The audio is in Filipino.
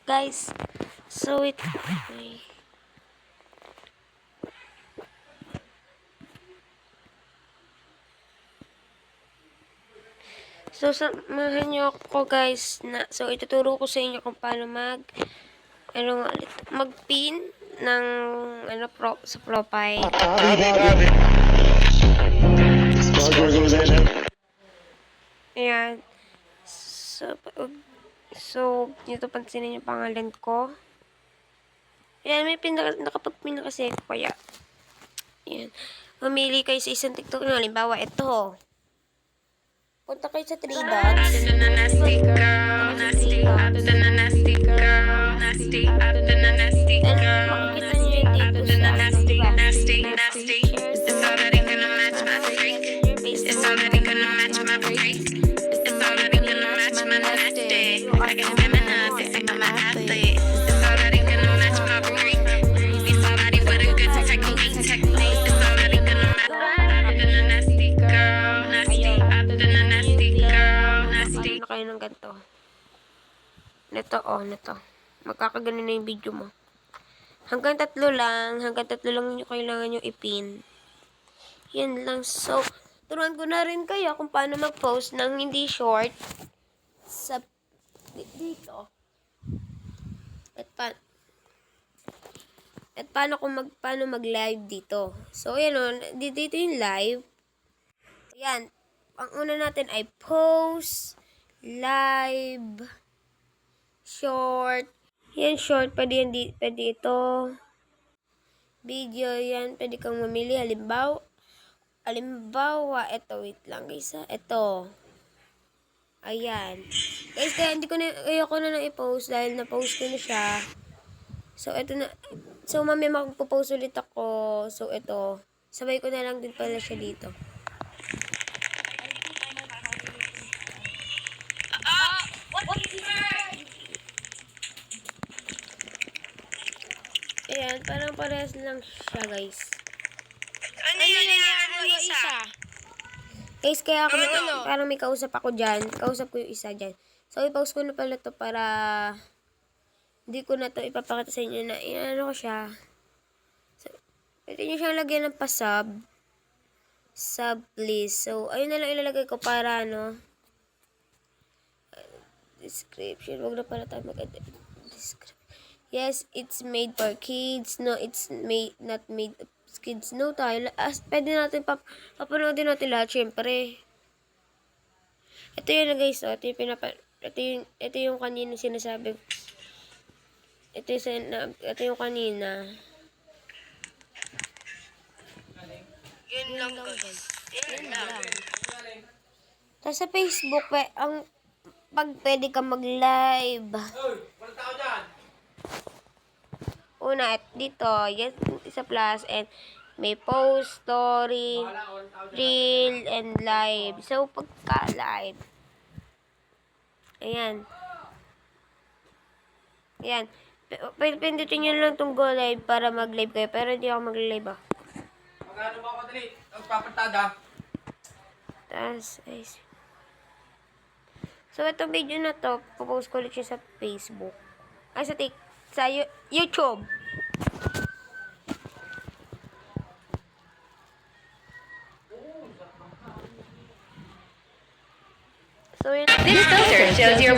guys. So it So samahan niyo ako guys so ituturo ko sa inyo kung paano mag-pin ng sa profile. Ayan. So dito pansinin yung pangalan ko. Ayan, may nakapag-pin na kasi ako kaya. Ayan. Mamili kayo sa isang TikTok na. Halimbawa, ito. Punta kayo sa 3 dots. Nasty girl, nasty up to the nasty girl, nasty up to the nasty girl, Makikita nyo yung dito sa nasty, nasty, nasty. It's already gonna match my freak. It's already gonna match my freak. It's already gonna match my nasty. I can feminine, I'm an athlete. It's already gonna match my freak. It's already with a good technique. It's already gonna match the nasty girl, nasty up to the nasty girl, nasty. Na kayo ng ganito. Nito. Magkakaganon na yung video mo. Hanggang 3 lang yung kailangan yung ipin. Yan lang. So, turuan ko na rin kayo kung paano mag-post ng hindi short sa dito. At paano mag-live dito. So, yan o. Dito yung live. Ayan. Ang una natin ay post, live, short. Yan, short. Pwede ito. Video, yan. Pwede kang mamili. Halimbawa, ito. Wait lang, guys. Ito. Ayan. Guys, kaya ayoko na nang i-post dahil na-post ko na siya. So, ito na. So, mamaya magpo-post ulit ako. So, ito. Sabay ko na lang din pala siya dito. Ayan, parang parehas lang siya, guys. Ano isa? Guys, kaya ako parang may kausap ako dyan. Kausap ko yung isa dyan. So, i-post ko na pala to para hindi ko na to ipapakita sa inyo na ano ko siya. So, pwede nyo siyang lagyan ng pa-sub. Sub, please. So, ayun na lang ilalagay ko para description. Huwag na pala tayo mag-edit. Yes, it's made for kids. No, it's not made for kids. No tayo. Pwede natin papanoodin natin lahat, syempre. Ito yun na guys, oh. Ito yung kanina sinasabi. Ito yung kanina. Yun lang guys. Yun lang. Tapos sa Facebook, pag pwede ka mag-live. Una, dito, yes, isa plus, and may post, story, reel, and live. So, pagka-live. Ayan. Pindutin nyo lang itong go live para mag-live kayo. Pero hindi ako mag-live Magano ba ako dali? Nagpapantada. So, itong video na to, popost ko ulit siya sa Facebook. Ay, sa YouTube. So, yun. This filter shows your